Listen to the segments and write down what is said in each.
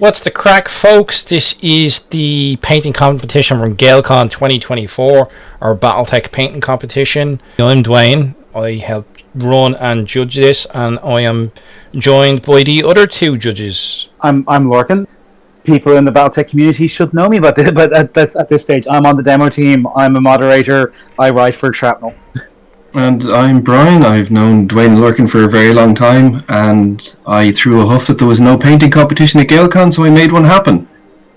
What's the crack, folks? This is the painting competition from Gaelcon 2024, our Battletech Painting Competition. I'm Dwane. I helped run and judge this, and I am joined by the other two judges. I'm Lorcan. People in the Battletech community should know me, but at this stage, I'm on the demo team. I'm a moderator. I write for Shrapnel. And I'm Bryan. I've known Dwane and Lorcan for a very long time, and I threw a huff that there was no painting competition at Gaelcon, so I made one happen.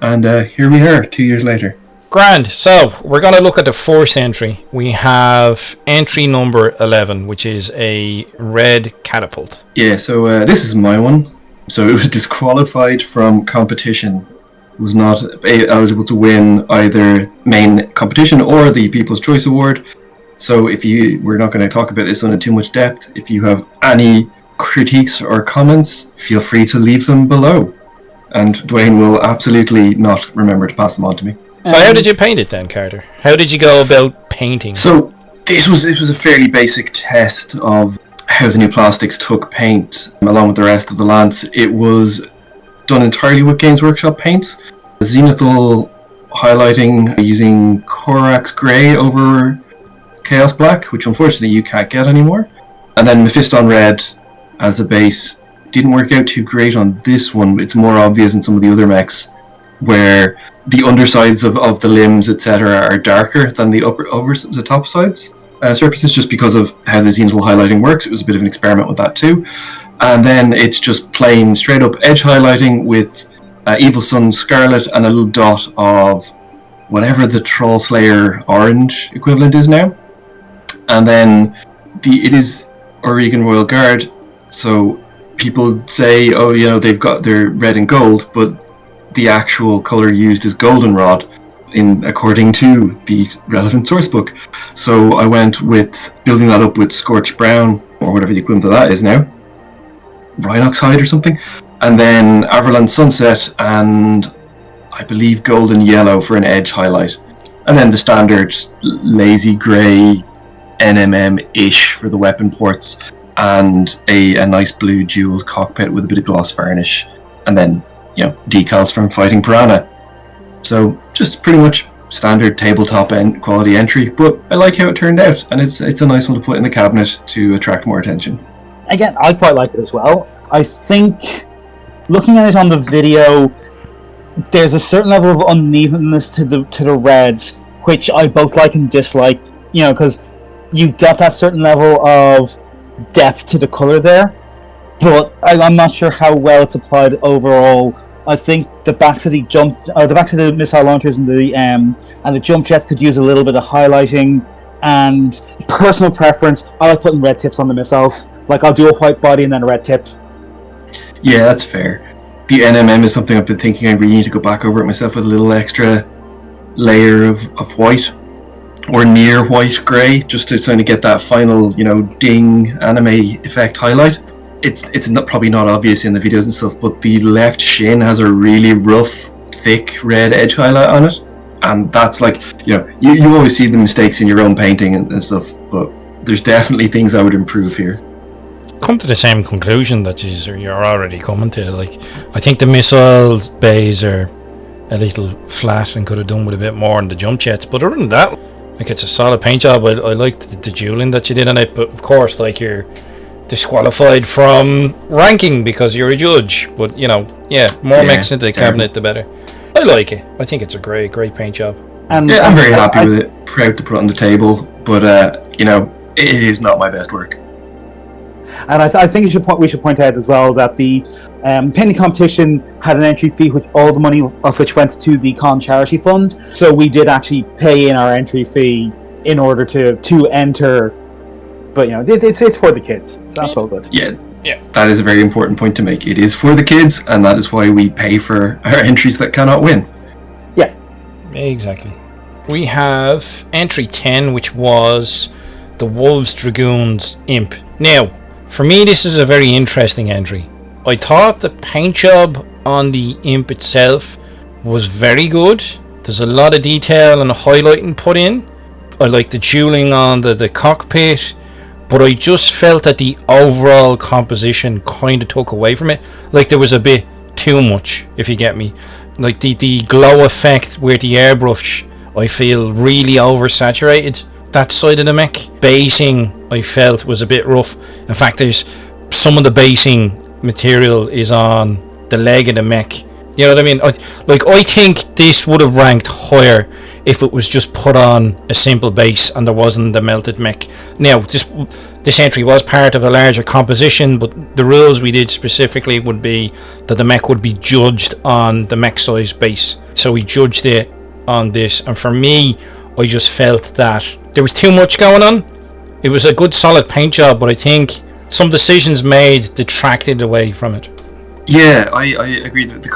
And here we are, 2 years later. Grand. So, we're going to look at the first entry. We have entry number 11, which is a red catapult. Yeah, so this is my one. So it was disqualified from competition. It was not eligible to win either main competition or the People's Choice Award. So we're not going to talk about this one in too much depth. If you have any critiques or comments, feel free to leave them below. And Dwane will absolutely not remember to pass them on to me. So how did you paint it then, Carter? How did you go about painting? So this was a fairly basic test of how the new plastics took paint along with the rest of the lance. It was done entirely with Games Workshop paints. Zenithal highlighting using Corax Grey over Chaos Black, which unfortunately you can't get anymore. And then Mephiston Red as the base. Didn't work out too great on this one. It's more obvious in some of the other mechs where the undersides of the limbs, etc., are darker than the top sides. Surfaces, just because of how the zenithal highlighting works. It was a bit of an experiment with that too. And then it's just plain straight up edge highlighting with Evil Sun Scarlet and a little dot of whatever the Troll Slayer orange equivalent is now. And then it is Oregon Royal Guard, so people say, oh, you know, they've got their red and gold, but the actual colour used is goldenrod, according to the relevant source book. So I went with building that up with Scorched Brown, or whatever the equivalent of that is now, Rhinox Hide or something, and then Averland Sunset, and I believe Golden Yellow for an edge highlight, and then the standard lazy grey NMM-ish for the weapon ports, and a nice blue jeweled cockpit with a bit of gloss varnish, and then, you know, decals from Fighting Piranha. So just pretty much standard tabletop quality entry, but I like how it turned out, and it's a nice one to put in the cabinet to attract more attention. Again, I quite like it as well. I think, looking at it on the video, there's a certain level of unevenness to the reds, which I both like and dislike, you know, because you got that certain level of depth to the colour there, but I'm not sure how well it's applied overall. I think the backs of the missile launchers and the jump jets could use a little bit of highlighting. And personal preference, I like putting red tips on the missiles. Like, I'll do a white body and then a red tip. Yeah, that's fair. The NMM is something I've been thinking I really need to go back over it myself with a little extra layer of white, or near white grey, just to kind of get that final, you know, ding anime effect highlight. It's probably not obvious in the videos and stuff, but the left shin has a really rough, thick red edge highlight on it, and that's like, you know, you always see the mistakes in your own painting and stuff, but there's definitely things I would improve here. Come to the same conclusion that you're already coming to. Like, I think the missile bays are a little flat and could have done with a bit more on the jump jets, but other than that, like, it's a solid paint job. I liked the dueling that you did on it, but of course, like, you're disqualified from ranking because you're a judge. But, you know, yeah, more mechs into the cabinet, the better. I like it. I think it's a great paint job. I'm very happy with it. Proud to put it on the table, but you know, it is not my best work. And I think we should point out as well that the painting competition had an entry fee, which all the money of which went to the con charity fund. So we did actually pay in our entry fee in order to enter. But, you know, it's for the kids, so that's all good. Yeah, that is a very important point to make. It is for the kids, and that is why we pay for our entries that cannot win. Yeah, exactly. We have entry 10, which was the Wolves Dragoons Imp. Now, for me, this is a very interesting entry. I thought the paint job on the Imp itself was very good. There's a lot of detail and highlighting put in. I like the dueling on the cockpit, but I just felt that the overall composition kind of took away from it. Like, there was a bit too much, if you get me. Like the glow effect where the airbrush, I feel really oversaturated that side of the mech. Basing, I felt, was a bit rough. In fact, there's some of the basing material is on the leg of the mech. You know what I mean? I think this would have ranked higher if it was just put on a simple base and there wasn't the melted mech. Now, this entry was part of a larger composition, but the rules we did specifically would be that the mech would be judged on the mech size base. So we judged it on this, and for me, I just felt that there was too much going on. It was a good solid paint job, but I think some decisions made detracted away from it. Yeah, I agree that the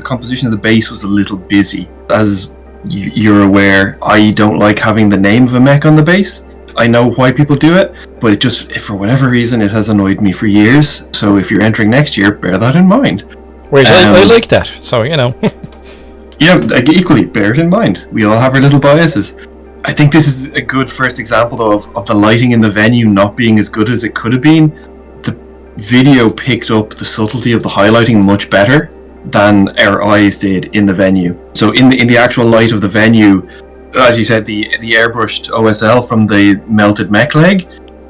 composition of the base was a little busy. As you're aware, I don't like having the name of a mech on the base. I know why people do it, but it just, for whatever reason, it has annoyed me for years. So if you're entering next year, bear that in mind. Whereas I like that, so you know. Yeah, equally, bear it in mind. We all have our little biases. I think this is a good first example, though, of the lighting in the venue not being as good as it could have been. The video picked up the subtlety of the highlighting much better than our eyes did in the venue. So in the actual light of the venue, as you said, the airbrushed OSL from the melted mech leg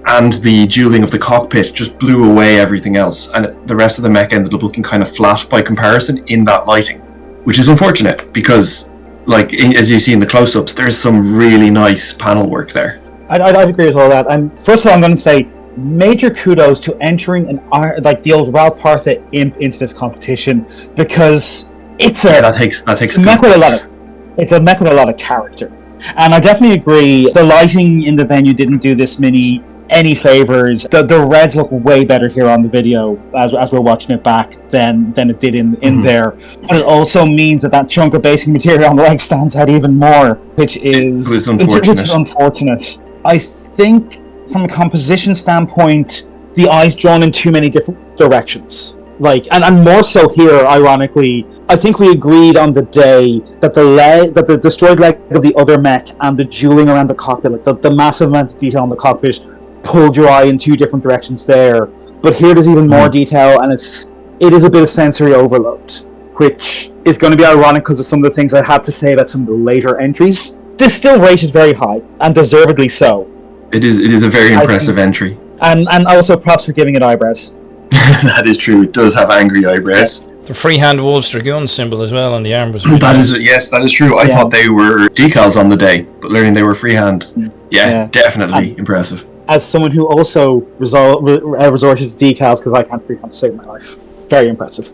and the dueling of the cockpit just blew away everything else, and the rest of the mech ended up looking kind of flat by comparison in that lighting, which is unfortunate because, like, as you see in the close-ups, there's some really nice panel work there. I'd agree with all that. And first of all, I'm going to say major kudos to entering the old Ralph Partha imp into this competition, because it's a mech with a lot of character. And I definitely agree, the lighting in the venue didn't do this mini any favors. The reds look way better here on the video as we're watching it back than it did in there. But it also means that chunk of basic material on the leg stands out even more, which is unfortunate. I think from a composition standpoint, the eye's drawn in too many different directions. And more so here, ironically, I think we agreed on the day that the destroyed leg of the other mech and the dueling around the cockpit, the massive amount of detail on the cockpit, pulled your eye in two different directions there. But here there's even more detail, and it is a bit of sensory overload, which is going to be ironic because of some of the things I have to say about some of the later entries. This still rated very high, and deservedly so. It is a very impressive entry. And also props for giving it eyebrows. That is true. It does have angry eyebrows. The freehand Wolves Dragoon symbol as well on the arm was that is true. I thought they were decals on the day, but learning they were freehand, definitely impressive. As someone who also resorted to decals because I can't freehand to save my life, very impressive.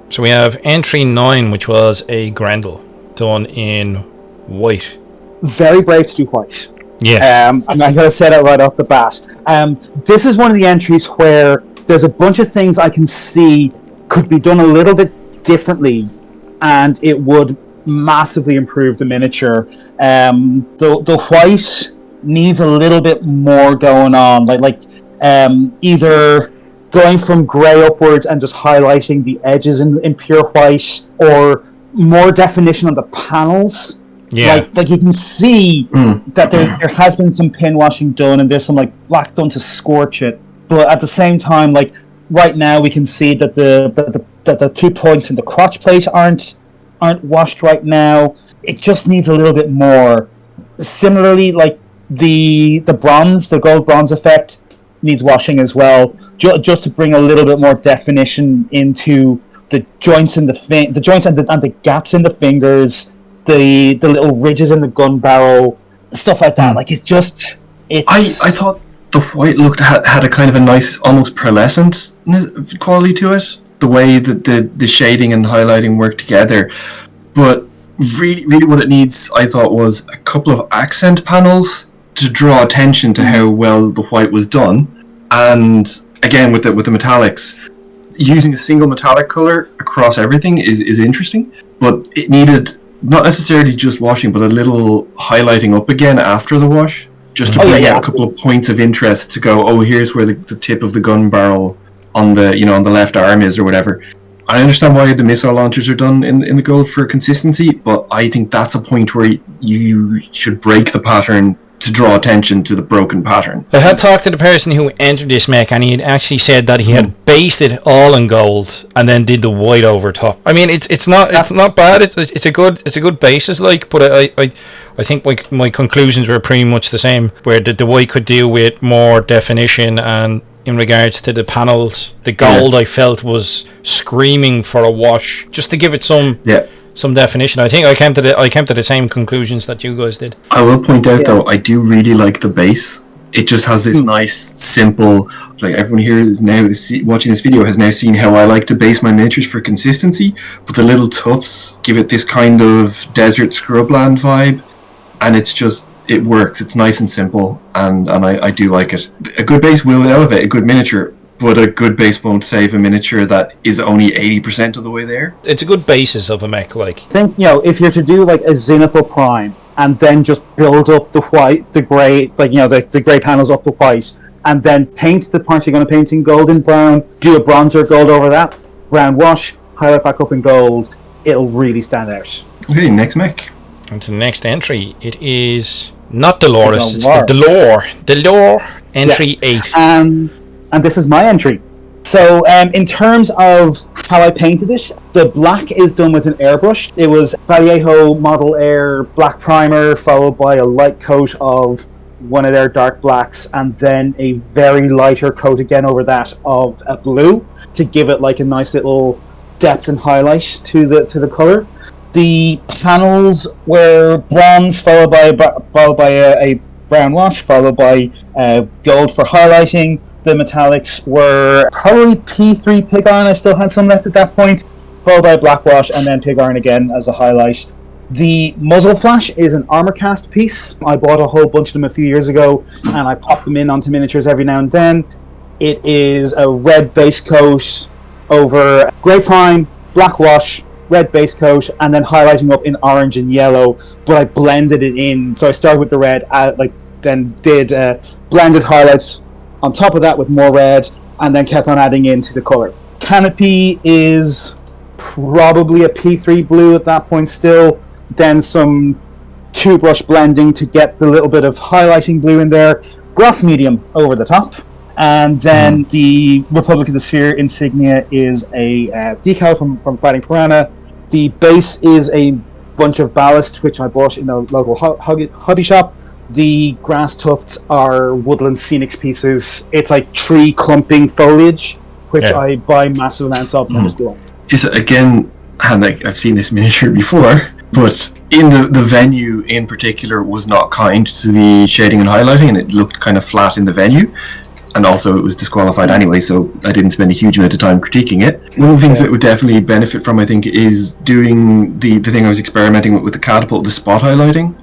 So we have entry 9, which was a Randall done in white. Very brave to do white. Yes. I'm going to say that right off the bat. This is one of the entries where there's a bunch of things I can see could be done a little bit differently, and it would massively improve the miniature. The white needs a little bit more going on, either going from grey upwards and just highlighting the edges in pure white, or more definition on the panels. Yeah, like you can see that there has been some pin washing done, and there's some black done to scorch it. But at the same time, right now we can see that the 2 points in the crotch plate aren't washed right now. It just needs a little bit more. Similarly, the bronze, the gold bronze effect needs washing as well, just to bring a little bit more definition into the joints in the joints and the gaps in the fingers. The little ridges in the gun barrel, stuff like that. I thought the white had a kind of a nice, almost pearlescent quality to it. The way that the shading and highlighting work together. But really, really what it needs, I thought, was a couple of accent panels to draw attention to how well the white was done. And again, with the metallics, using a single metallic color across everything is interesting. But it needed not necessarily just washing, but a little highlighting up again after the wash, just to bring out a couple of points of interest to go, here's where the tip of the gun barrel on the left arm is, or whatever. I understand why the missile launchers are done in the gold for consistency, but I think that's a point where you should break the pattern to draw attention to the broken pattern. I had talked to the person who entered this mech, and he had actually said that he had based it all in gold and then did the white over top. I mean, it's not bad. It's a good basis, like. But I think my conclusions were pretty much the same. Where the white could deal with more definition, and in regards to the panels, the gold I felt was screaming for a wash, just to give it some definition. I think I came to the same conclusions that you guys did. I will point out though, I do really like the base. It just has this nice, simple, like everyone here is now watching this video has now seen how I like to base my miniatures for consistency, but the little tufts give it this kind of desert scrubland vibe, and it works. It's nice and simple, and I do like it. A good base will elevate a good miniature, but a good base won't save a miniature that is only 80% of the way there. It's a good basis of a mech, like. I think, if you're to do like a Zenithal Prime and then just build up the white, the grey, like, the grey panels up the white, and then paint the parts you're going to paint in gold and brown, do a bronzer gold over that, brown wash, highlight back up in gold, it'll really stand out. Okay, next mech. And to the next entry, it is not Dolores, it's the Delore entry 8. And this is my entry. So in terms of how I painted it, the black is done with an airbrush. It was Vallejo Model Air black primer, followed by a light coat of one of their dark blacks, and then a very lighter coat again over that of a blue to give it like a nice little depth and highlight to the color. The panels were bronze, followed by a brown wash, followed by gold for highlighting. The metallics were probably P3 pig iron. I still had some left at that point, followed by black wash, and then pig iron again as a highlight. The muzzle flash is an armor cast piece. I bought a whole bunch of them a few years ago, and I pop them in onto miniatures every now and then. It is a red base coat over grey prime, black wash, red base coat, and then highlighting up in orange and yellow, but I blended it in. So I started with the red, then did blended highlights on top of that with more red, and then kept on adding into the color. Canopy is probably a P3 blue at that point still, then some two brush blending to get the little bit of highlighting blue in there, gloss medium over the top, and then the Republic of the Sphere insignia is a decal from Fighting Piranha. The base is a bunch of ballast, which I bought in a local hobby shop. The grass tufts are woodland scenics pieces. It's like tree clumping foliage, which I buy massive amounts of and just do. Is it again? And I've seen this miniature before, but in the venue in particular was not kind to the shading and highlighting, and it looked kind of flat in the venue. And also it was disqualified anyway, so I didn't spend a huge amount of time critiquing it. One of the things that would definitely benefit from, I think, is doing the thing I was experimenting with the catapult, the spot highlighting,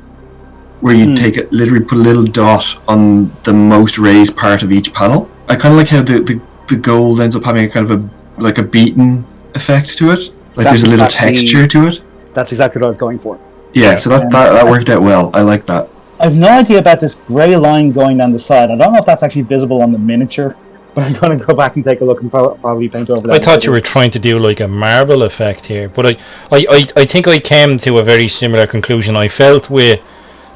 where you literally put a little dot on the most raised part of each panel. I kind of like how the gold ends up having a kind of a beaten effect to it. Like there's a little texture to it. That's exactly what I was going for. Yeah, so that worked out well. I like that. I have no idea about this grey line going down the side. I don't know if that's actually visible on the miniature, but I'm going to go back and take a look and probably paint over that. I thought you were trying to do like a marble effect here, but I think I came to a very similar conclusion. I felt with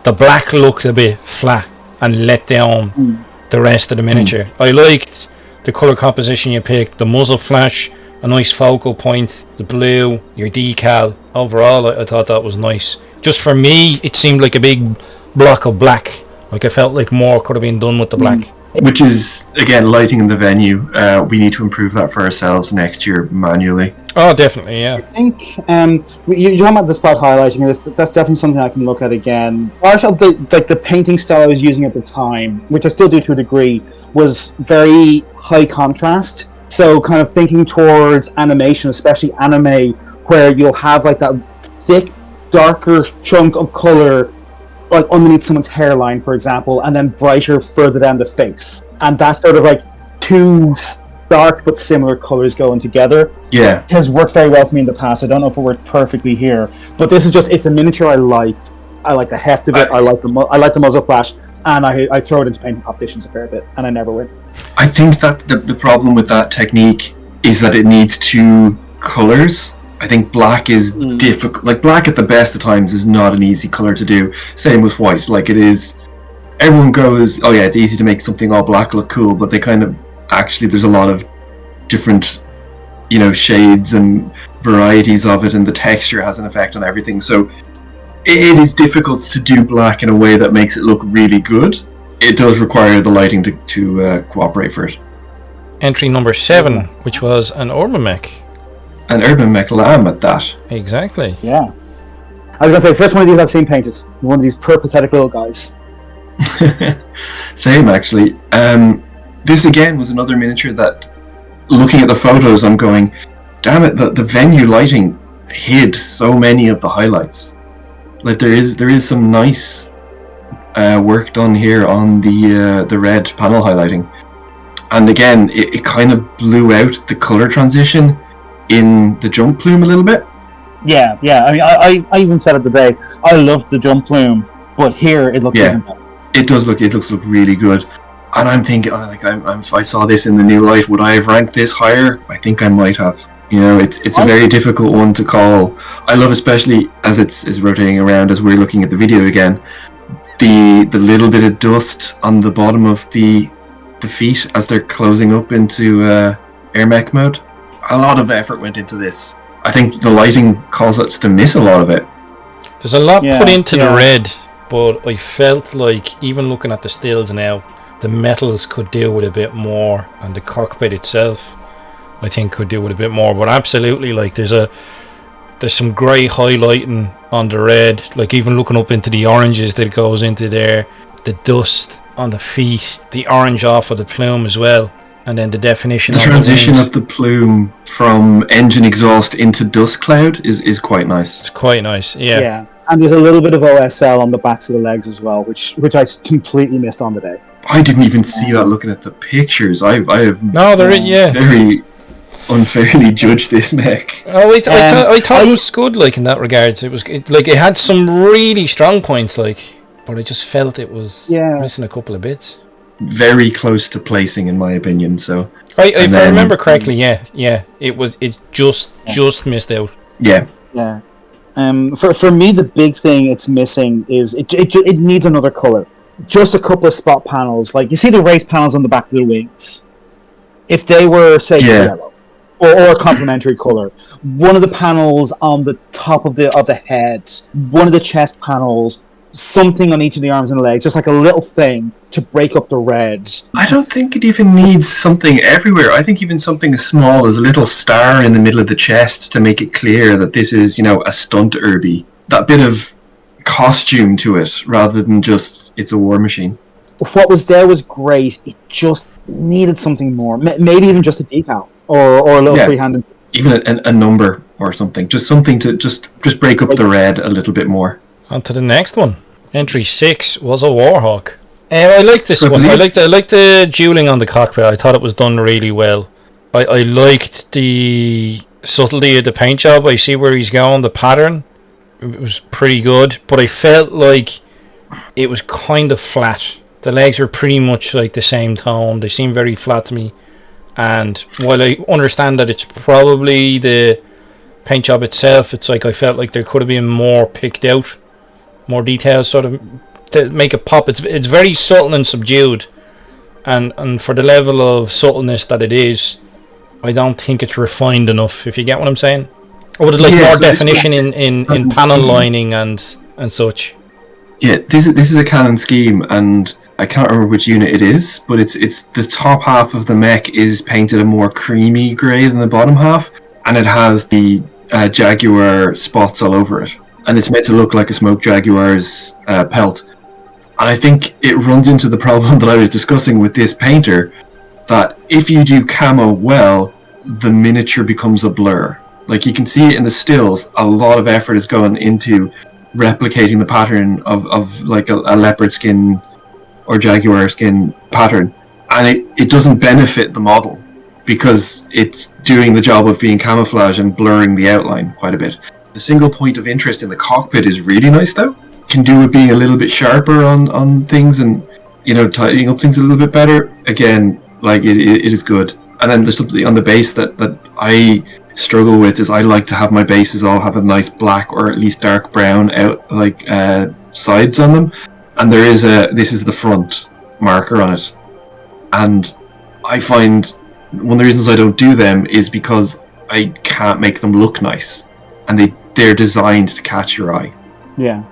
the black looked a bit flat and let down the rest of the miniature. I liked the colour composition you picked, the muzzle flash, a nice focal point, the blue, your decal. Overall, I thought that was nice. Just for me, it seemed like a big block of black. Like I felt like more could have been done with the black. Which is, again, lighting in the venue. We need to improve that for ourselves next year manually. Oh, definitely, yeah. I think you're talking about the spot highlighting. That's definitely something I can look at again. Part of the painting style I was using at the time, which I still do to a degree, was very high contrast. So kind of thinking towards animation, especially anime, where you'll have like that thick, darker chunk of color like underneath someone's hairline, for example, and then brighter further down the face. And that's sort of like two dark but similar colors going together. Yeah. It has worked very well for me in the past. I don't know if it worked perfectly here, but this is just, it's a miniature I like. I like the heft of it. I like the muzzle flash, and I throw it into painting competitions a fair bit, and I never win. I think that the problem with that technique is that it needs two colors. I think black is difficult. Like black at the best of times is not an easy color to do. Same with white. Like it is everyone goes, oh yeah, it's easy to make something all black look cool, but they kind of actually there's a lot of different, shades and varieties of it, and the texture has an effect on everything. So it is difficult to do black in a way that makes it look really good. It does require the lighting to cooperate for it. Entry number 7, which was an urban mech. An urban mech lamb at that. Exactly. Yeah. I was going to say, first one of these I've seen painted. One of these poor, pathetic little guys. Same, actually. This again was another miniature that, looking at the photos, I'm going, damn it, the venue lighting hid so many of the highlights. Like there is some nice work done here on the red panel highlighting, and again it kind of blew out the color transition in the jump plume a little bit. Yeah. I mean, I even said it today. I loved the jump plume, but here it looks even better. It looks really good. And I'm thinking, if I saw this in the new light, would I have ranked this higher? I think I might have. It's a very difficult one to call. I love, especially as it's rotating around as we're looking at the video again, the little bit of dust on the bottom of the feet as they're closing up into air mech mode. A lot of effort went into this. I think the lighting caused us to miss a lot of it. There's a lot put into the red, but I felt like, even looking at the stills now, the metals could do with a bit more, and the cockpit itself, I think, could do with a bit more. But absolutely, like there's some grey highlighting on the red. Like even looking up into the oranges that goes into there, the dust on the feet, the orange off of the plume as well, and then the definition. The transition of the plume from engine exhaust into dust cloud is quite nice. It's quite nice, yeah. Yeah, and there's a little bit of OSL on the backs of the legs as well, which I completely missed on the day. I didn't even see that looking at the pictures. I have very unfairly judged this mech. Oh, I thought it was good, like in that regards. It had some really strong points, like, but I just felt it was missing a couple of bits. Very close to placing, in my opinion. So, if I remember correctly, it just missed out. Yeah. For me, the big thing it's missing is it needs another color. Just a couple of spot panels, like you see the race panels on the back of the wings. If they were, say, yellow or a complementary color, one of the panels on the top of the head, one of the chest panels, something on each of the arms and legs, just like a little thing to break up the red. I don't think it even needs something everywhere. I think even something as small as a little star in the middle of the chest to make it clear that this is, a stunt Irby. That bit of costume to it rather than just it's a war machine. What was there was great. It just needed something more. Maybe even just a decal or a little freehanded. Even a number or something. Just something to just break up the red a little bit more. On to the next one. Entry 6 was a Warhawk. I like this one. I liked the dueling on the cockpit. I thought it was done really well. I liked the subtlety of the paint job. I see where he's going. The pattern, it was pretty good, but I felt like it was kind of flat. The legs were pretty much like the same tone. They seem very flat to me. And while I understand that it's probably the paint job itself, it's like I felt like there could have been more picked out, more details sort of to make it pop. It's very subtle and subdued, and for the level of subtleness that it is, I don't think it's refined enough, if you get what I'm saying. I would have liked more definition in panel lining and such. Yeah, this is a Canon scheme, and I can't remember which unit it is, but it's the top half of the mech is painted a more creamy grey than the bottom half, and it has the Jaguar spots all over it, and it's meant to look like a smoked Jaguar's pelt. And I think it runs into the problem that I was discussing with this painter, that if you do camo well, the miniature becomes a blur. Like you can see it in the stills, a lot of effort is going into replicating the pattern of like a leopard skin or jaguar skin pattern, and it doesn't benefit the model because it's doing the job of being camouflage and blurring the outline quite a bit. The single point of interest in the cockpit is really nice though. Can do with being a little bit sharper on things and tidying up things a little bit better. Again, like it is good. And then there's something on the base that I struggle with is I like to have my bases all have a nice black or at least dark brown out sides on them. and this is the front marker on it. And I find one of the reasons I don't do them is because I can't make them look nice, and they're designed to catch your eye. Yeah.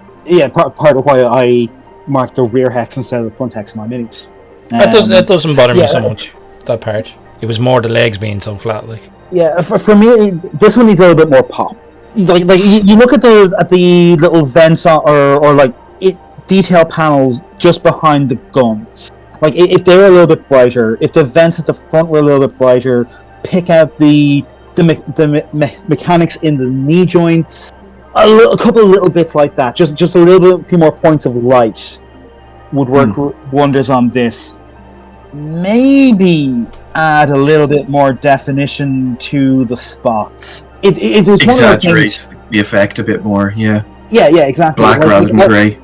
Part of why I mark the rear hex instead of the front hex in my minis. That doesn't bother me so much. That part. It was more the legs being so flat, like. Yeah, for me, this one needs a little bit more pop. Like you look at the little vents or like detail panels just behind the guns. Like if they're a little bit brighter, if the vents at the front were a little bit brighter, pick out the mechanics in the knee joints, a couple of little bits like that. Just a few more points of light would work wonders on this. Maybe add a little bit more definition to the spots. It is exaggerates the effect a bit more. Yeah, exactly. Black rather than grey.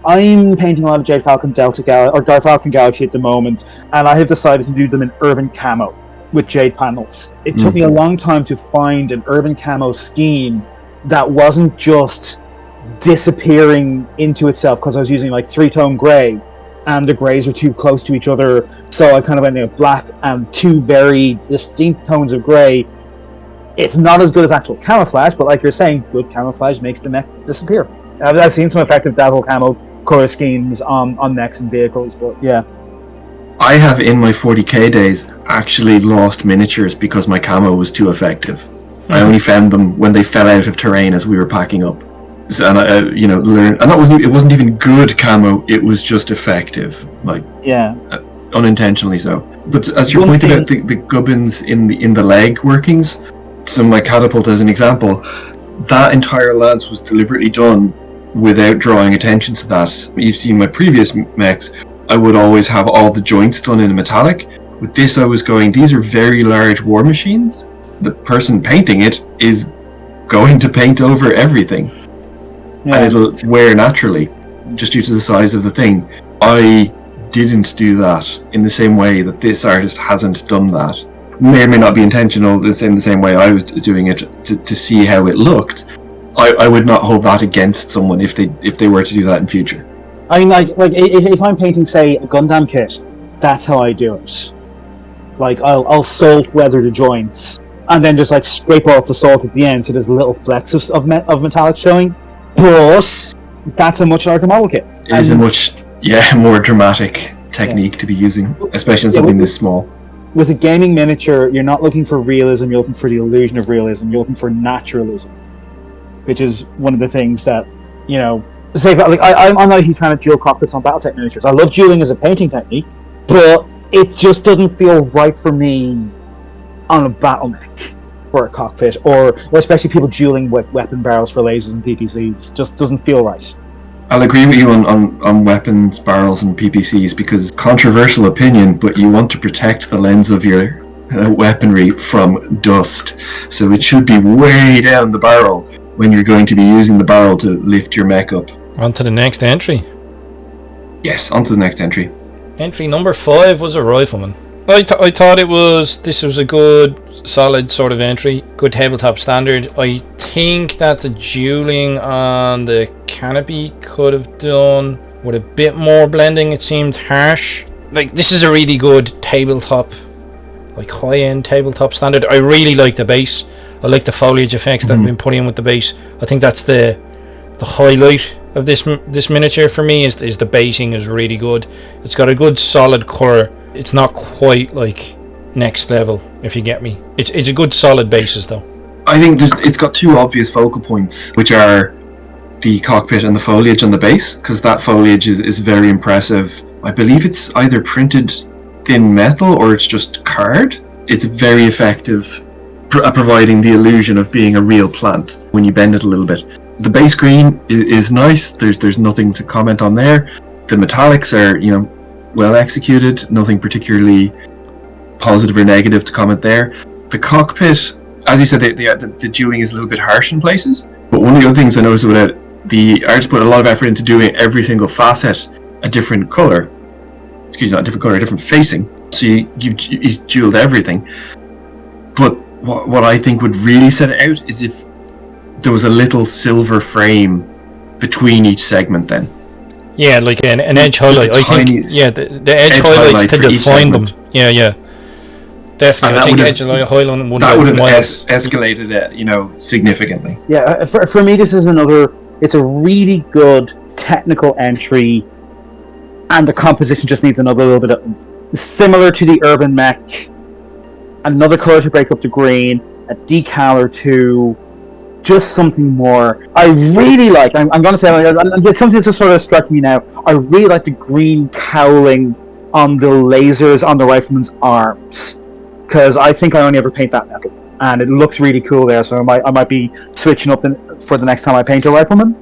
I'm painting a lot of Jade Falcon Delta or Dark Falcon Galaxy at the moment, and I have decided to do them in urban camo with Jade panels. It took me a long time to find an urban camo scheme that wasn't just disappearing into itself because I was using like 3-tone grey, and the greys are too close to each other, so I kind of went in black and two very distinct tones of grey. It's not as good as actual camouflage, but like you're saying, good camouflage makes the mech disappear. I've seen some effective dazzle camo color schemes on mechs and vehicles, but yeah. I have in my 40k days actually lost miniatures because my camo was too effective. I only found them when they fell out of terrain as we were packing up. So, and I, learned, and it wasn't even good camo. It was just effective, unintentionally so. But as you pointed out, the gubbins in the leg workings. So my catapult, as an example, that entire lance was deliberately done without drawing attention to that. You've seen my previous mechs. I would always have all the joints done in metallic. With this, I was going, these are very large war machines. The person painting it is going to paint over everything. Yeah. And it'll wear naturally, just due to the size of the thing. I didn't do that in the same way that this artist hasn't done that. May or may not be intentional, in the same way I was doing it to see how it looked. I would not hold that against someone if they were to do that in future. I mean, like if I'm painting, say, a Gundam kit, that's how I do it. Like I'll salt weather the joints, and then just like scrape off the salt at the end, so there's little flecks of metallic showing. But that's a much larger model kit. It is a much more dramatic technique to be using, especially in something this small. With a gaming miniature, you're not looking for realism, you're looking for the illusion of realism, you're looking for naturalism. Which is one of the things that, say, like, I'm not a huge fan of dual cockpits on Battletech miniatures. I love dueling as a painting technique, but it just doesn't feel right for me on a battle mech for a cockpit, or especially people dueling with weapon barrels for lasers and PPCs. Just doesn't feel right. I'll agree with you on weapons, barrels, and PPCs, because controversial opinion, but you want to protect the lens of your weaponry from dust, so it should be way down the barrel when you're going to be using the barrel to lift your mech up. On to the next entry. Yes, on to the next entry. Entry number 5 was a rifleman. I thought this was a good, solid sort of entry, good tabletop standard. I think that the dueling on the canopy could have done with a bit more blending. It seemed harsh. Like, this is a really good tabletop, like high-end tabletop standard. I really like the base. I like the foliage effects that have been put in with the base. I think that's the highlight of this miniature for me, is the basing is really good. It's got a good solid colour. It's not quite like next level, if you get me. It's a good solid basis though. I think it's got two obvious focal points, which are the cockpit and the foliage on the base, because that foliage is very impressive. I believe it's either printed thin metal or it's just card. It's very effective at providing the illusion of being a real plant when you bend it a little bit. The base green is nice. There's nothing to comment on there. The metallics are, well executed. Nothing particularly positive or negative to comment there. The cockpit, as you said, the dueling is a little bit harsh in places. But one of the other things I noticed about it, the artist put a lot of effort into doing every single facet a different color. Excuse me, not a different color, a different facing. So he's dueled everything. But what I think would really set it out is if there was a little silver frame between each segment then. Yeah, like an edge highlight. I think, yeah, the edge highlights to define them. Yeah. Definitely, I think edge highlight would have escalated it, significantly. Yeah, for me, this is it's a really good technical entry, and the composition just needs another little bit of, similar to the Urban Mech, another color to break up the green, a decal or two, just something more. I really like, I'm going to say, it's something that's just sort of struck me now, I really like the green cowling on the lasers on the rifleman's arms, because I think I only ever paint that metal, and it looks really cool there, so I might be switching up for the next time I paint a rifleman.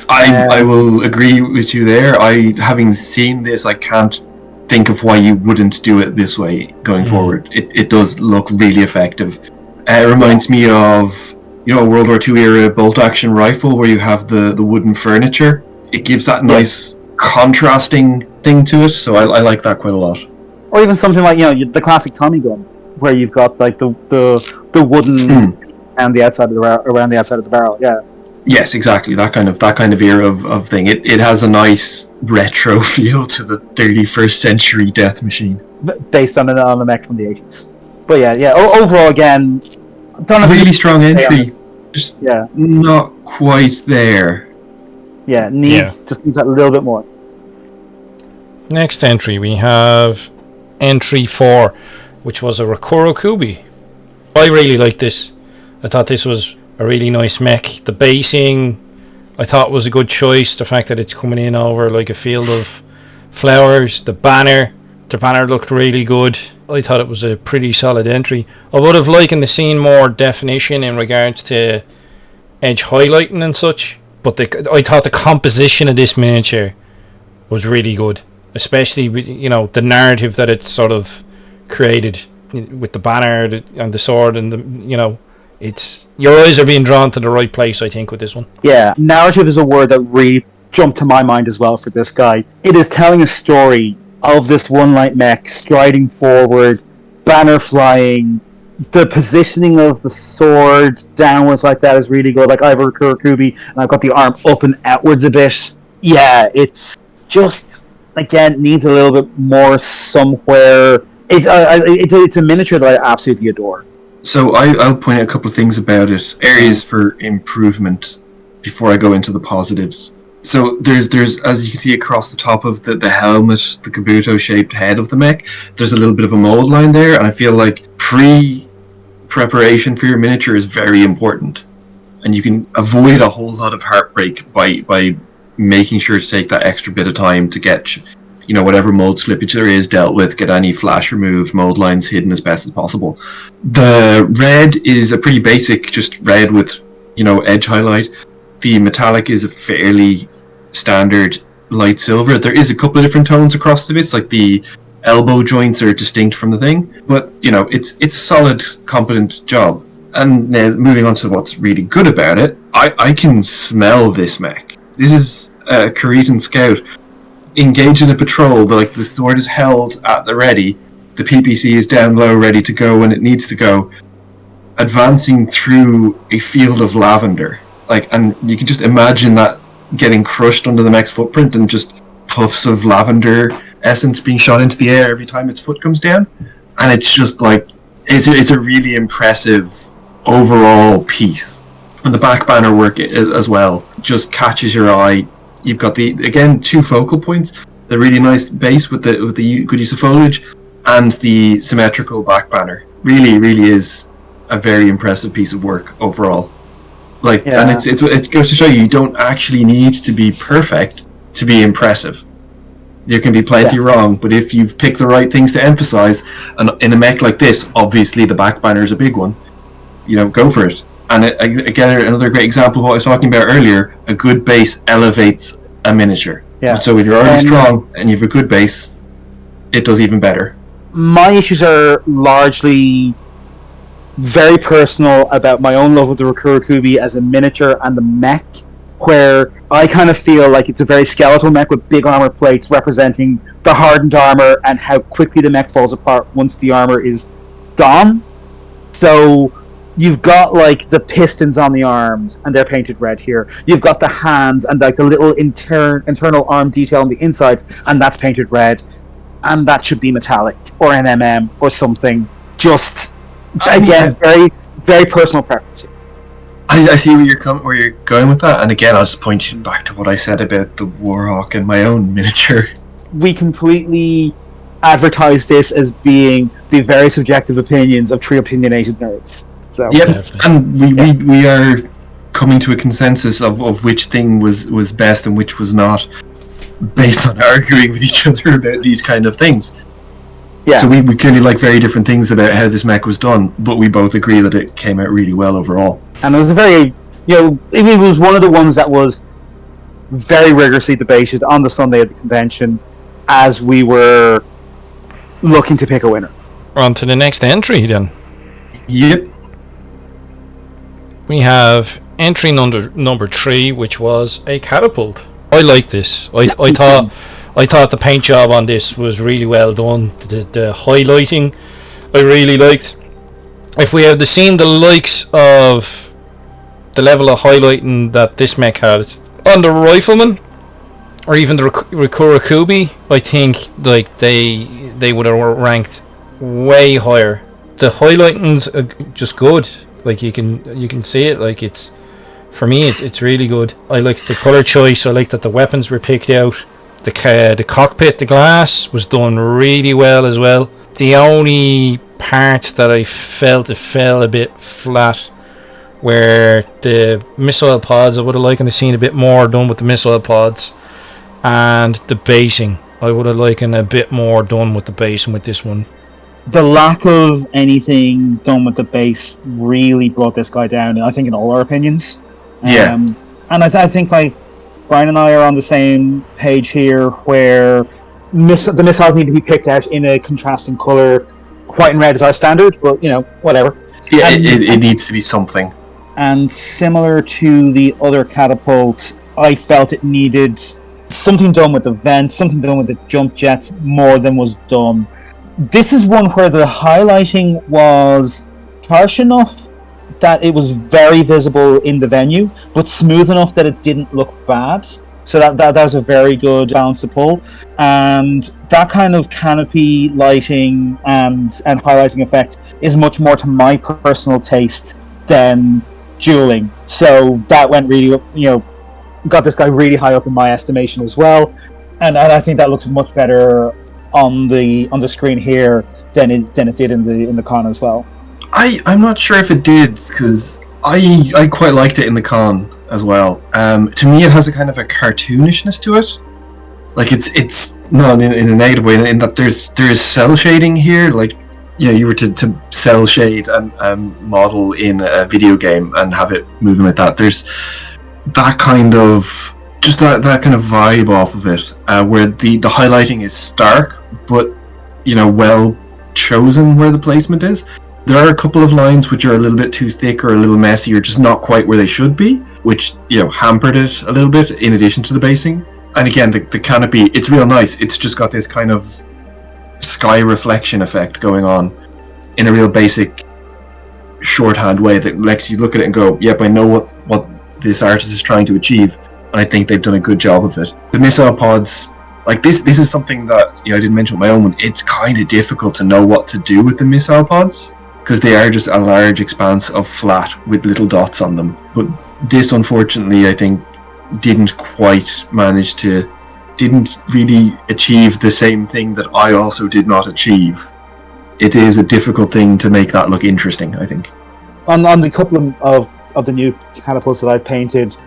I will agree with you there. Having seen this, I can't think of why you wouldn't do it this way going forward. It does look really effective. It reminds me of World War II era bolt action rifle where you have the wooden furniture. It gives that nice contrasting thing to it, so I like that quite a lot. Or even something like the classic Tommy gun, where you've got like the wooden and the outside of around the outside of the barrel. Yeah. Yes, exactly. That kind of era of thing. It has a nice retro feel to the 31st century death machine, based on the mech from the 80s. But yeah. Overall, again, really strong entry. Just not quite there. Yeah, just needs that little bit more. Next entry, we have entry 4, which was a Rakuro Kubi. I really like this. I thought this was a really nice mech. The basing, I thought, was a good choice. The fact that it's coming in over like a field of flowers. The banner looked really good. I thought it was a pretty solid entry. I would have liked to see more definition in regards to edge highlighting and such, but I thought the composition of this miniature was really good, especially with the narrative that it's sort of created with the banner and the sword and the it's, your eyes are being drawn to the right place, I think, with this one. Yeah, narrative is a word that really jumped to my mind as well for this guy. It is telling a story of this one light mech striding forward, banner flying, the positioning of the sword downwards like that is really good. Like I have a Kubi and I've got the arm up and outwards a bit. Yeah, it's just, again, needs a little bit more somewhere. It's a miniature that I absolutely adore. So I'll point out a couple of things about it, areas for improvement before I go into the positives. So there's as you can see across the top of the helmet, the Kabuto-shaped head of the mech, there's a little bit of a mold line there, and I feel like pre-preparation for your miniature is very important. And you can avoid a whole lot of heartbreak by making sure to take that extra bit of time to get whatever mold slippage there is dealt with, get any flash removed, mold lines hidden as best as possible. The red is a pretty basic, just red with, edge highlight. The metallic is a fairly standard light silver. There is a couple of different tones across the bits, like the elbow joints are distinct from the thing, but, it's a solid, competent job. And now, moving on to what's really good about it, I can smell this mech. This is a Cretan Scout. Engage in a patrol, the sword is held at the ready, the PPC is down low, ready to go when it needs to go, advancing through a field of lavender. And you can just imagine that getting crushed under the mech's footprint and just puffs of lavender essence being shot into the air every time its foot comes down. And it's just it's a really impressive overall piece. And the back banner work as well just catches your eye. You've got two focal points, the really nice base with the good use of foliage, and the symmetrical back banner. Really, really is a very impressive piece of work overall. And it goes to show you don't actually need to be perfect to be impressive. There can be plenty wrong, but if you've picked the right things to emphasize, and in a mech like this, obviously the back banner is a big one. Go for it. And again, another great example of what I was talking about earlier, a good base elevates a miniature. Yeah. So when you're already strong and you have a good base, it does even better. My issues are largely very personal about my own love of the Rakuro Kubi as a miniature and the mech, where I kind of feel like it's a very skeletal mech with big armor plates representing the hardened armor and how quickly the mech falls apart once the armor is gone. So you've got like the pistons on the arms, and they're painted red here. You've got the hands and like the little internal arm detail on the inside, and that's painted red. And that should be metallic or an or something. Just again, very very personal preference. I see where you're going with that, and again, I'll just point you back to what I said about the Warhawk and my own miniature. We completely advertise this as being the very subjective opinions of three opinionated nerds. So yep, and we are coming to a consensus of which thing was best and which was not, based on arguing with each other about these kind of things. Yeah. So we clearly like very different things about how this mech was done, but we both agree that it came out really well overall. And it was a very, it was one of the ones that was very rigorously debated on the Sunday of the convention as we were looking to pick a winner. On to the next entry then. Yep. We have entry number 3, which was a catapult. I like this. I thought the paint job on this was really well done. The highlighting I really liked. If we had seen the likes of the level of highlighting that this mech has on the rifleman or even the Rakurakubi, I think like they would have ranked way higher. The highlighting's just good. Like you can see it. Like it's, for me, it's really good. I like the color choice. I like that the weapons were picked out. The cockpit, the glass was done really well as well. The only parts that I felt it fell a bit flat were the missile pods. I would have liked to seen a bit more done with the missile pods, and the basing. I would have liked a bit more done with the basing with this one. The lack of anything done with the base really brought this guy down, I think, in all our opinions. Yeah. And I think like Bryan and I are on the same page here, where the missiles need to be picked out in a contrasting color. White and red is our standard, but whatever. Yeah, it needs to be something. And similar to the other catapult, I felt it needed something done with the vents, something done with the jump jets more than was done. This is one where the highlighting was harsh enough that it was very visible in the venue, but smooth enough that it didn't look bad. So that was a very good balance to pull. And that kind of canopy lighting and highlighting effect is much more to my personal taste than dueling. So that went really, got this guy really high up in my estimation as well. And I think that looks much better on the screen here than it did in the con as well. I'm not sure if it did, because I quite liked it in the con as well. To me, it has a kind of a cartoonishness to it. Like it's not in a negative way, in that there is cell shading here. Like you were to cell shade a model in a video game and have it moving like that. There's that kind of that kind of vibe off of it, where the highlighting is stark, but well chosen where the placement is. There are a couple of lines which are a little bit too thick or a little messy or just not quite where they should be, which hampered it a little bit in addition to the basing. And again, the canopy, it's real nice. It's just got this kind of sky reflection effect going on in a real basic shorthand way that lets you look at it and go, yep, I know what this artist is trying to achieve, and I think they've done a good job of it. The missile pods, like this is something that I didn't mention with my own one. It's kind of difficult to know what to do with the missile pods, because they are just a large expanse of flat with little dots on them. But this, unfortunately, I think didn't really achieve the same thing that I also did not achieve. It is a difficult thing to make that look interesting, I think. On the couple of the new catapults that I've painted,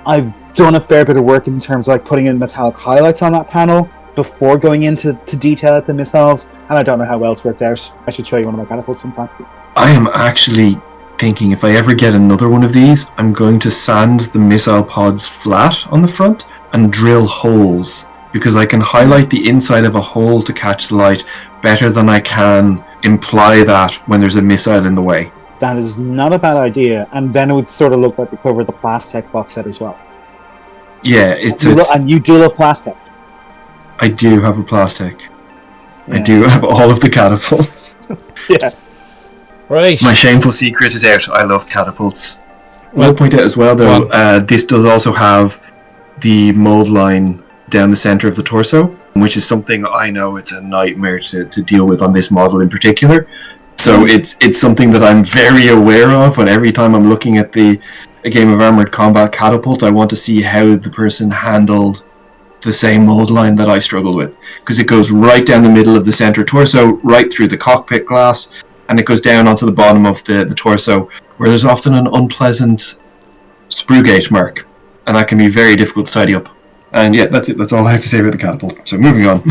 I've done a fair bit of work in terms of like putting in metallic highlights on that panel before going into detail at the missiles, and I don't know how well it's worked out. I should show you one of my catapults sometime. I am actually thinking if I ever get another one of these, I'm going to sand the missile pods flat on the front and drill holes, because I can highlight the inside of a hole to catch the light better than I can imply that when there's a missile in the way. That is not a bad idea, and then it would sort of look like the cover of the Plastic box set as well. Yeah, and you do love Plastic. I do have a Plastic. Yeah. I do have all of the catapults. Yeah. Right. My shameful secret is out. I love catapults. I'll point out as well, though, this does also have the mold line down the center of the torso, which is something I know it's a nightmare to deal with on this model in particular. So it's something that I'm very aware of. When every time I'm looking at a game of Armored Combat Catapult, I want to see how the person handled the same mold line that I struggled with, because it goes right down the middle of the center torso, right through the cockpit glass, and it goes down onto the bottom of the torso, where there's often an unpleasant sprue gate mark, and that can be very difficult to tidy up. And yeah, that's it. That's all I have to say about the catapult. So moving on.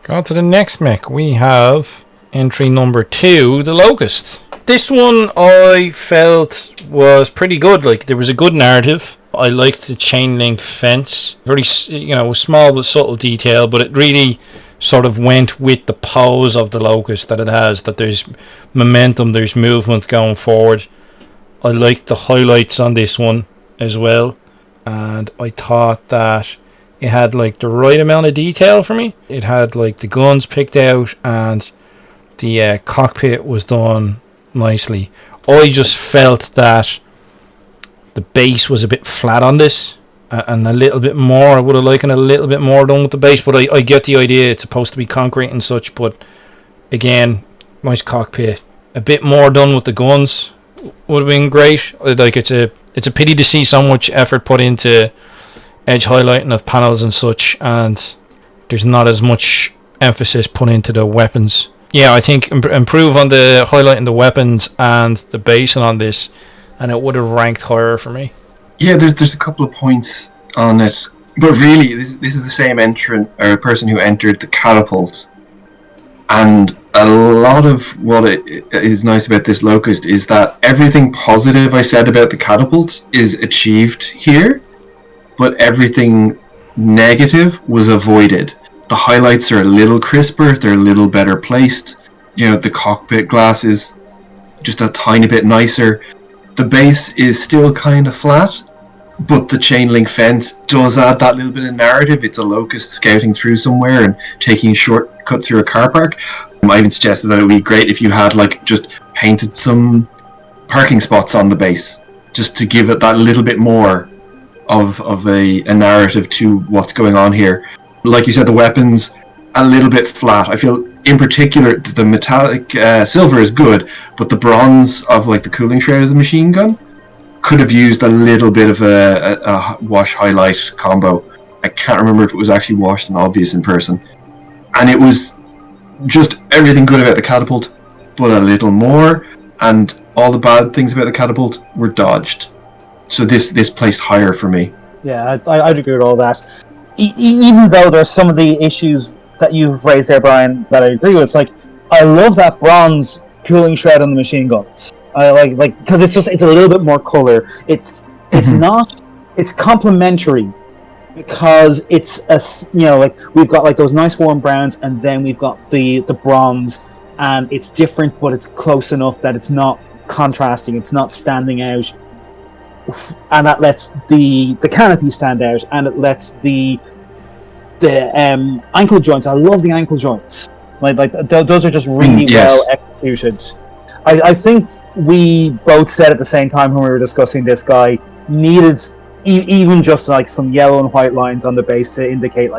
On to the next mech. We have entry number 2, the Locust. This one I felt was pretty good. Like, there was a good narrative. I liked the chain link fence. Very, small but subtle detail, but it really sort of went with the pose of the Locust that it has, that there's momentum, there's movement going forward. I liked the highlights on this one as well, and I thought that it had like the right amount of detail for me. It had like the guns picked out, and the cockpit was done nicely. I just felt that the base was a bit flat on this, and a little bit more. I would have liked a little bit more done with the base, but I get the idea. It's supposed to be concrete and such, but again, nice cockpit. A bit more done with the guns would have been great. Like, it's a pity to see so much effort put into edge highlighting of panels and such, and there's not as much emphasis put into the weapons. Yeah, I think improve on the highlighting the weapons and the basing on this, and it would have ranked higher for me. Yeah, there's a couple of points on it, but really, this is the same entrant or person who entered the catapult, and a lot of what is nice about this Locust is that everything positive I said about the catapult is achieved here, but everything negative was avoided. The highlights are a little crisper, they're a little better placed. The cockpit glass is just a tiny bit nicer. The base is still kind of flat, but the chain link fence does add that little bit of narrative. It's a Locust scouting through somewhere and taking a shortcut through a car park. I even suggested that it would be great if you had just painted some parking spots on the base, just to give it that little bit more of a narrative to what's going on here. Like you said, the weapons a little bit flat. I feel in particular the metallic silver is good, but the bronze of the cooling shroud of the machine gun could have used a little bit of a wash highlight combo. I can't remember if it was actually washed and obvious in person. And it was just everything good about the catapult, but a little more, and all the bad things about the catapult were dodged. So this placed higher for me. Yeah, I'd agree with all that. Even though there's some of the issues that you've raised there, Brian, that I agree with. I love that bronze cooling shroud on the machine guns. I like because it's a little bit more color. It's not. It's complementary because it's we've got those nice warm browns, and then we've got the bronze, and it's different, but it's close enough that it's not contrasting. It's not standing out, and that lets the canopy stand out, and it lets the ankle joints. I love the ankle joints. Those are just really well executed. I think we both said at the same time when we were discussing this guy needed even just some yellow and white lines on the base to indicate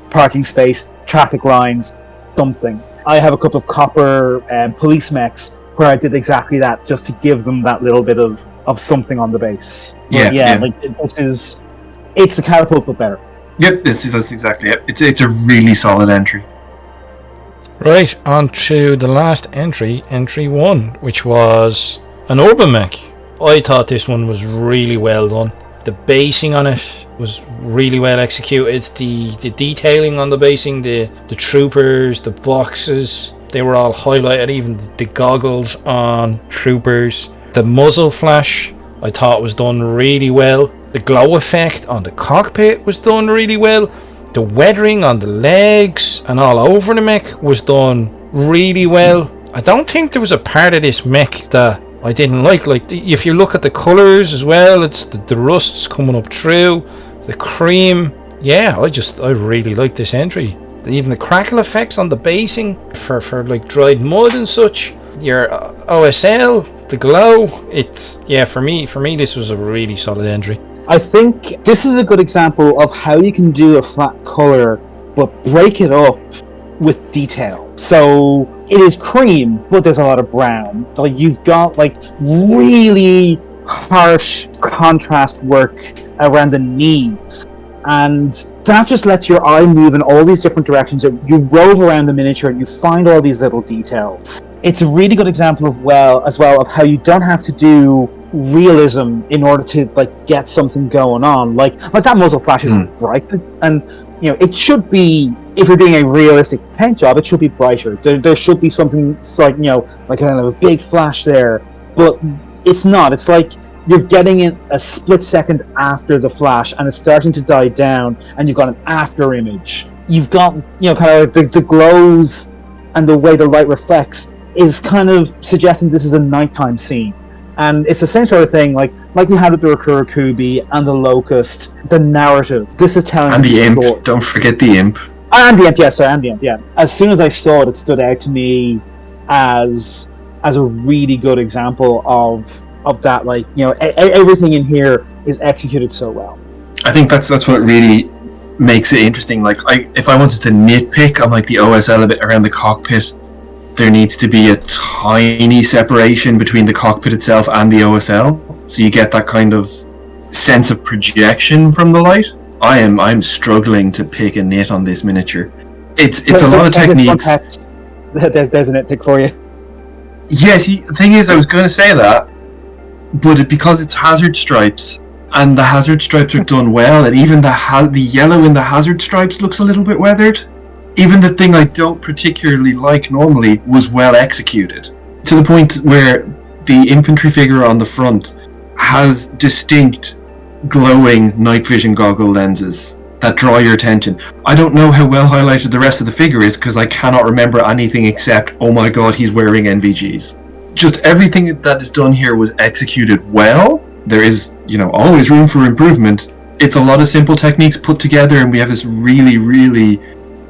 parking space, traffic lines, something. I have a couple of copper police mechs where I did exactly that, just to give them that little bit of something on the base. It's a catapult but better. Yep, that's exactly it. It's a really solid entry. Right, on to the last entry 1, which was an urban mech. I thought this one was really well done. The basing on it was really well executed. The detailing on the basing, the troopers, the boxes, they were all highlighted, even the goggles on troopers. The muzzle flash I thought was done really well. The glow effect on the cockpit was done really well. The weathering on the legs and all over the mech was done really well. I don't think there was a part of this mech that I didn't like. If you look at the colours as well, it's the rusts coming up through, the cream. Yeah, I really like this entry. Even the crackle effects on the basing for dried mud and such. your OSL, the glow. It's for me this was a really solid entry. I think this is a good example of how you can do a flat color, but break it up with detail. So it is cream, but there's a lot of brown. Like you've got like really harsh contrast work around the knees, and that just lets your eye move in all these different directions. You rove around the miniature and you find all these little details. It's a really good example of how you don't have to do realism in order to like get something going on. Like that muzzle flash is bright, and it should be, if you're doing a realistic paint job, it should be brighter. There should be something like like kind of a big flash there, but it's not. It's like you're getting it a split second after the flash, and it's starting to die down, and you've got an after image. You've got kind of the glows, and the way the light reflects is kind of suggesting this is a nighttime scene. And it's the same sort of thing, like we had with the Rakurakubi and the Locust, the narrative. This is telling and the story. Imp. Don't forget the Imp. And the Imp, and the Imp, yeah. As soon as I saw it, it stood out to me as a really good example of that. Like everything in here is executed so well. I think that's what really makes it interesting. Like if I wanted to nitpick on like the OSL a bit around the cockpit, there needs to be a tiny separation between the cockpit itself and the OSL, so you get that kind of sense of projection from the light. I'm struggling to pick a nit on this miniature. It's a lot of techniques. There's a nitpick for you. Yeah, see, the thing is, I was going to say that, but because it's hazard stripes, and the hazard stripes are done well, and even the yellow in the hazard stripes looks a little bit weathered. Even the thing I don't particularly like normally was well executed, to the point where the infantry figure on the front has distinct glowing night vision goggle lenses that draw your attention. I don't know how well highlighted the rest of the figure is, because I cannot remember anything except, oh my god, he's wearing NVGs. Just everything that is done here was executed well. There is, always room for improvement. It's a lot of simple techniques put together, and we have this really, really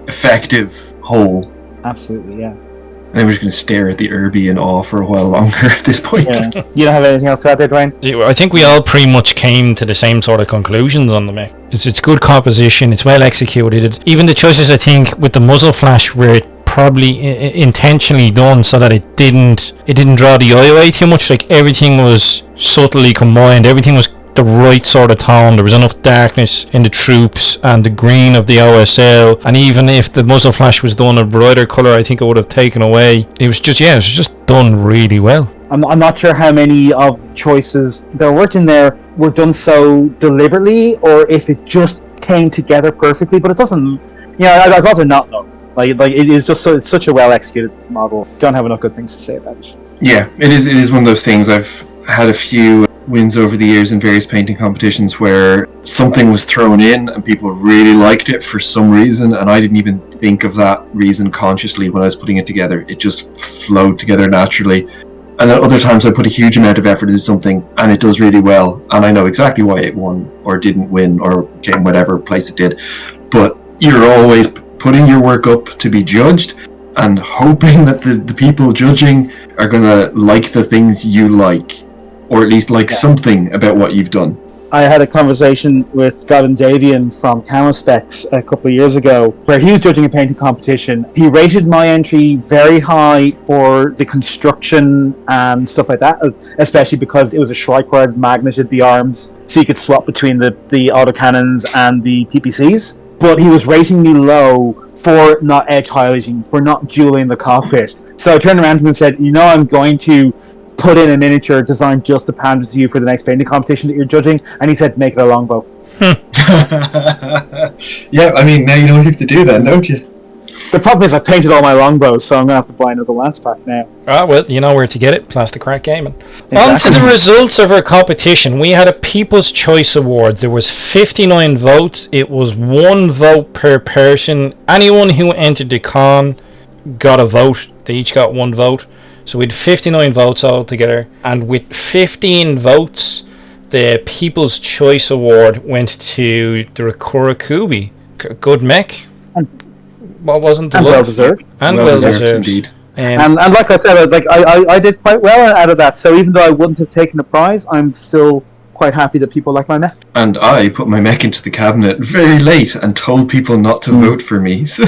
effective whole. Absolutely, yeah. I think we're just going to stare at the Irby in awe for a while longer at this point. Yeah. You don't have anything else to add there, Dwane? I think we all pretty much came to the same sort of conclusions on the Mech. It's good composition, it's well executed. Even the choices, I think, with the muzzle flash were probably intentionally done so that it didn't draw the eye away too much. Like everything was subtly combined, everything was the right sort of tone. There was enough darkness in the troops and the green of the OSL, and even if the muzzle flash was done a brighter colour, I think it would have taken away. It was just done really well. I'm not sure how many of the choices that worked in there were done so deliberately, or if it just came together perfectly, but it doesn't. I'd rather not know. Like it is just it's such a well executed model. Don't have enough good things to say about it. Yeah, it is one of those things. I've had a few wins over the years in various painting competitions where something was thrown in and people really liked it for some reason, and I didn't even think of that reason consciously when I was putting it together. It just flowed together naturally. And then other times I put a huge amount of effort into something and it does really well, and I know exactly why it won or didn't win or came whatever place it did. But you're always putting your work up to be judged and hoping that the people judging are going to like the things you like, or at least like something about what you've done. I had a conversation with Gavin Davian from Camo Specs a couple of years ago, where he was judging a painting competition. He rated my entry very high for the construction and stuff like that, especially because it was a Shrike-word magneted the arms, so you could swap between the autocannons and the PPCs. But he was rating me low for not edge highlighting, for not dueling the cockpit. So I turned around to him and said, I'm going to put in a miniature designed just to pander to you for the next painting competition that you're judging, and he said, make it a longbow. Yeah, I mean, now you know what you have to do then, don't you? The problem is I painted all my longbows, so I'm going to have to buy another lance pack now. Ah, well, you know where to get it, Plasticraic Gaming. Exactly. On to the results of our competition. We had a People's Choice Award. There was 59 votes. It was 1 vote per person. Anyone who entered the con got a vote. They each got 1 vote. So we had 59 votes altogether, and with 15 votes, the People's Choice Award went to the Rakurakubi. Good Mech. What wasn't the and love? well deserved. And well deserved indeed. And like I said, like I did quite well out of that. So even though I wouldn't have taken the prize, I'm still quite happy that people like my mech. And I put my mech into the cabinet very late and told people not to vote for me. So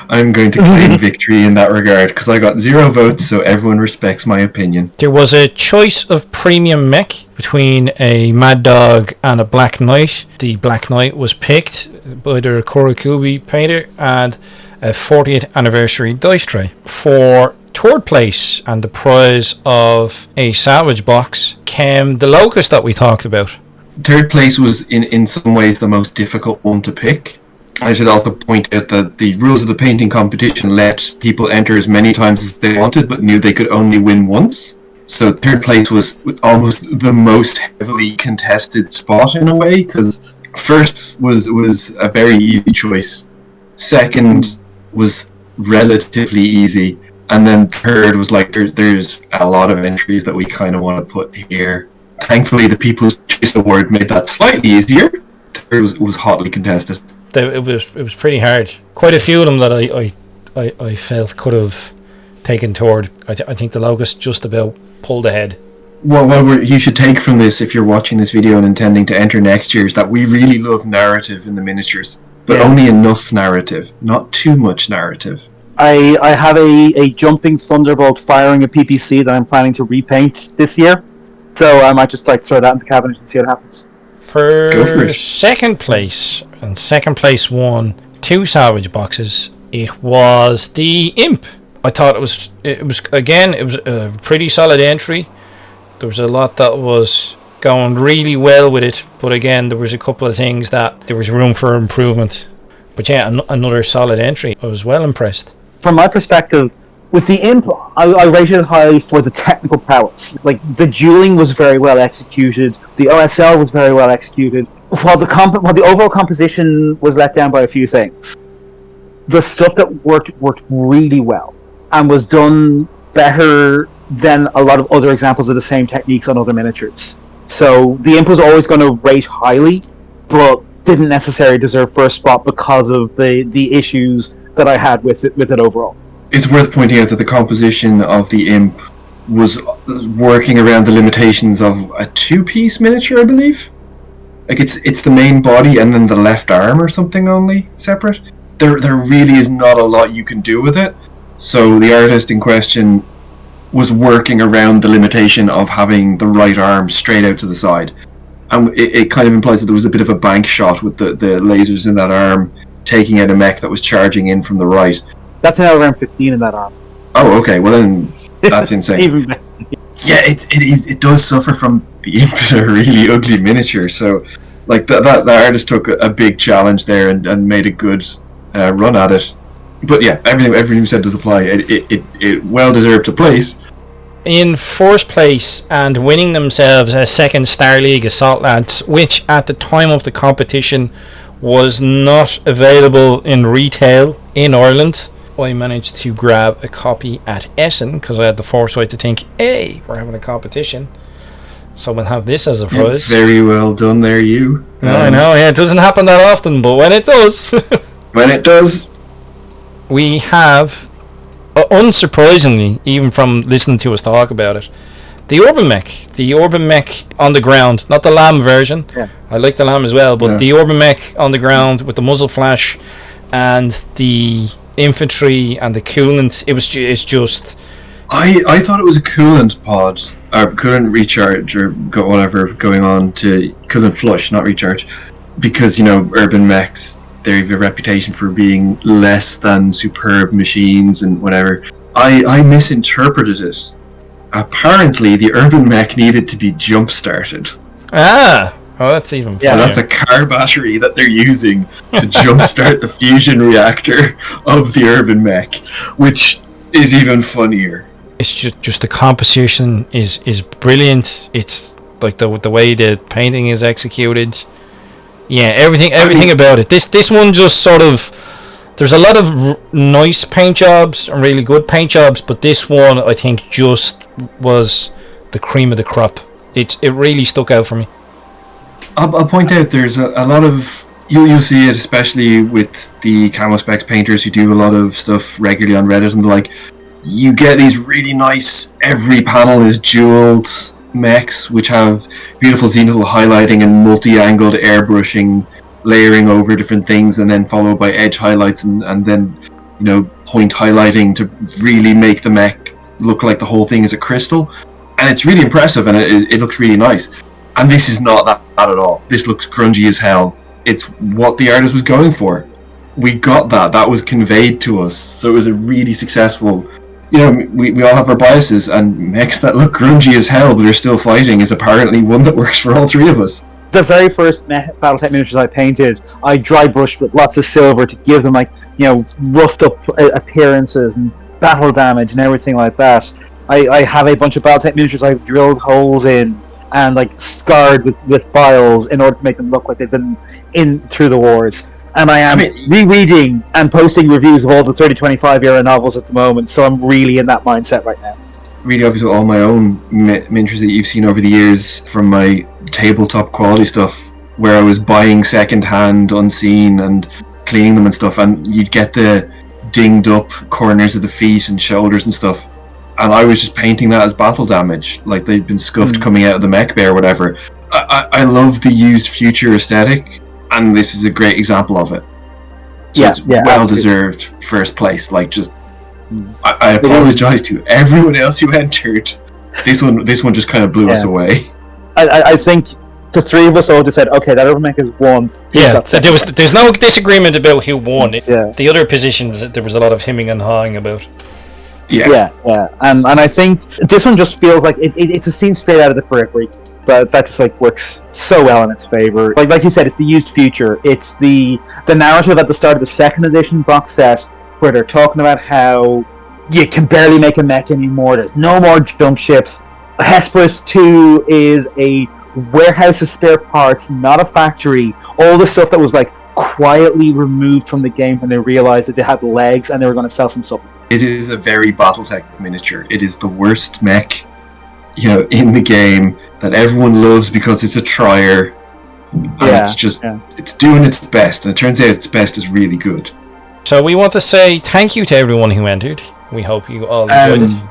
I'm going to claim victory in that regard because I got 0 votes, so everyone respects my opinion. There was a choice of premium mech between a Mad Dog and a Black Knight. The Black Knight was picked by the Kurakubi painter and a 40th anniversary dice tray. For third place and the prize of a Savage box came the Locust that we talked about. Third place was in some ways the most difficult one to pick. I should also point out that the rules of the painting competition let people enter as many times as they wanted but knew they could only win once. So third place was almost the most heavily contested spot in a way, because first was a very easy choice. Second was relatively easy. And then third was like, there's a lot of entries that we kind of want to put here. Thankfully, the People's Choice Award made that slightly easier. Third was hotly contested. It was pretty hard. Quite a few of them that I felt could have taken third. I think the Locust just about pulled ahead. Well, what you should take from this, if you're watching this video and intending to enter next year, is that we really love narrative in the miniatures. But only enough narrative, not too much narrative. I have a jumping Thunderbolt firing a PPC that I'm planning to repaint this year, so I might just like throw that in the cabinet and see what happens. For second place, and second place won 2 Savage boxes. It was the Imp. I thought it was a pretty solid entry. There was a lot that was going really well with it, but again there was a couple of things that there was room for improvement. But yeah, another solid entry. I was well impressed. From my perspective, with the Imp, I rated it high for the technical prowess. Like, the dueling was very well executed, the OSL was very well executed, while the overall composition was let down by a few things. The stuff that worked really well, and was done better than a lot of other examples of the same techniques on other miniatures. So, the Imp was always going to rate highly, but didn't necessarily deserve first spot because of the issues that I had with it overall. It's worth pointing out that the composition of the Imp was working around the limitations of a 2-piece miniature, I believe. Like it's the main body and then the left arm or something only separate. There really is not a lot you can do with it. So the artist in question was working around the limitation of having the right arm straight out to the side. And it kind of implies that there was a bit of a bank shot with the lasers in that arm taking out a mech that was charging in from the right. That's an around 15 in that arm. Oh, okay. Well, then that's insane. Yeah, it does suffer from the Imp is a really ugly miniature. So, like that artist took a big challenge there and made a good run at it. But yeah, everything you said does apply. It well deserved a place. In first place and winning themselves a second Star League Assault Lads, which at the time of the competition was not available in retail in Ireland. I managed to grab a copy at Essen because I had the foresight to think, hey, we're having a competition, so we'll have this as a prize. Yeah, very well done there, you. No, I know, yeah, it doesn't happen that often, but when it does, we have, unsurprisingly, even from listening to us talk about it, the Urban Mech on the ground, not the Lamb version. Yeah. I like the Lamb as well, but the Urban Mech on the ground with the muzzle flash and the infantry and the coolant. It's just. I thought it was a coolant pod or coolant recharge or whatever going on to coolant flush, not recharge, because urban mechs, they have a reputation for being less than superb machines and whatever. I misinterpreted it. Apparently, the urban mech needed to be jump started. Oh, that's even funnier. So that's a car battery that they're using to jumpstart the fusion reactor of the urban mech, which is even funnier. It's just the composition is brilliant. It's like the way the painting is executed. Yeah, everything about it. This one just sort of. There's a lot of nice paint jobs and really good paint jobs, but this one I think just was the cream of the crop. It really stuck out for me. I'll point out there's a lot of you'll see it especially with the Camo Specs painters who do a lot of stuff regularly on Reddit and the like. you get these really nice, every panel is jeweled mechs, which have beautiful zenithal highlighting and multi-angled airbrushing, layering over different things, and then followed by edge highlights and then, you know, point highlighting to really make the mech look like the whole thing is a crystal. And it's really impressive, and it looks really nice. And this is not that at all. This looks grungy as hell. It's what the artist was going for. We got that. That was conveyed to us. So it was a really successful... You know, we all have our biases, and mechs that look grungy as hell but are still fighting is apparently one that works for all three of us. The very first Battletech miniatures I painted, I dry brushed with lots of silver to give them, like, you know, roughed up appearances and battle damage and everything like that. I have a bunch of Battletech miniatures I've drilled holes in and, like, scarred with files in order to make them look like they've been in through the wars. And I am rereading and posting reviews of all the 30-25 era novels at the moment, so I'm really in that mindset right now. Really obviously all my own miniatures that you've seen over the years from my tabletop quality stuff, where I was buying second-hand unseen and cleaning them and stuff, and you'd get the dinged up corners of the feet and shoulders and stuff, and I was just painting that as battle damage, like they'd been scuffed coming out of the mech bay or whatever. I love the used future aesthetic, and this is a great example of it. So it's well deserved first place. Like, just I apologize to everyone else who entered. This one just kind of blew us away. I think the three of us all just said, okay, that Urban Mech has won. Yeah, there's no disagreement about who won. The other positions, there was a lot of hemming and hawing about. Yeah. And I think this one just feels like it's a scene straight out of the Plasticraic week. But that just, like, works so well in its favor. Like you said, it's the used future. It's the narrative at the start of the second edition box set where they're talking about how you can barely make a mech anymore. There's no more jump ships. Hesperus 2 is a warehouse of spare parts, not a factory. All the stuff that was, like, quietly removed from the game when they realized that they had legs and they were going to sell some stuff. It is a very Battletech miniature. It is the worst mech, you know, in the game that everyone loves because it's a trier, and it's just it's doing its best, and it turns out its best is really good. So we want to say thank you to everyone who entered. We hope you all enjoyed it.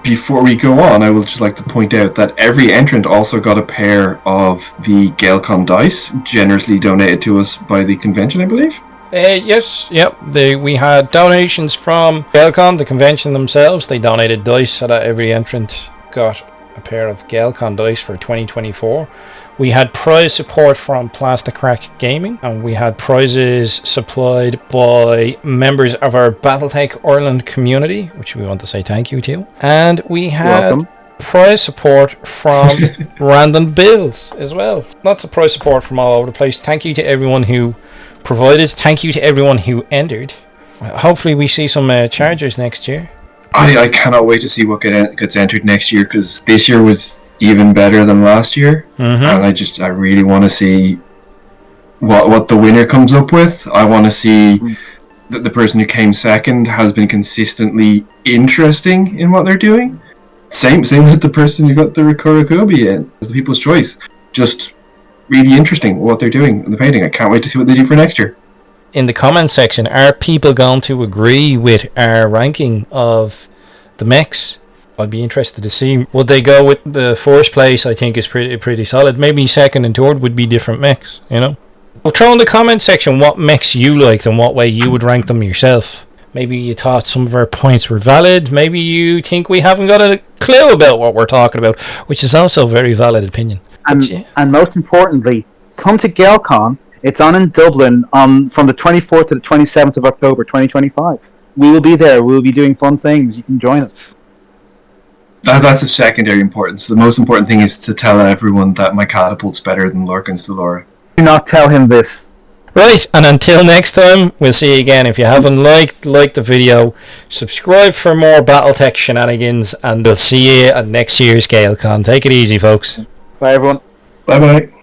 Before we go on, I would just like to point out that every entrant also got a pair of the Gaelcon dice, generously donated to us by the convention, I believe. Yes, yep. We had donations from Gaelcon, the convention themselves. They donated dice so that every entrant got a pair of Gaelcon dice for 2024. We had prize support from Plasticraic Gaming, and we had prizes supplied by members of our Battletech Ireland community, which we want to say thank you to. And we had prize support from Randall Bills as well. Lots of prize support from all over the place. Thank you to everyone who provided. Thank you to everyone who entered. Hopefully we see some Chargers next year. I cannot wait to see what gets entered next year, because this year was even better than last year, and I really want to see what the winner comes up with. I want to see that the person who came second has been consistently interesting in what they're doing. Same with the person who got the Rikorokobi in as the People's Choice. Just really interesting what they're doing in the painting. I can't wait to see what they do for next year. In the comment section, are people going to agree with our ranking of the mechs? I'd be interested to see. Would they go with the first place? I think is pretty solid. Maybe second and third would be different mechs, you know? Well, throw in the comment section what mechs you liked and what way you would rank them yourself. Maybe you thought some of our points were valid. Maybe you think we haven't got a clue about what we're talking about, which is also a very valid opinion. And most importantly, come to Gaelcon. It's on in Dublin from the 24th to the 27th of October 2025. We will be there. We will be doing fun things. You can join us. That's of secondary importance. The most important thing is to tell everyone that my catapult's better than Lorcan's Delora. Do not tell him this. Right, and until next time, we'll see you again. If you haven't liked the video, subscribe for more Battletech shenanigans, and we'll see you at next year's Gaelcon. Take it easy, folks. Bye, everyone. Bye-bye.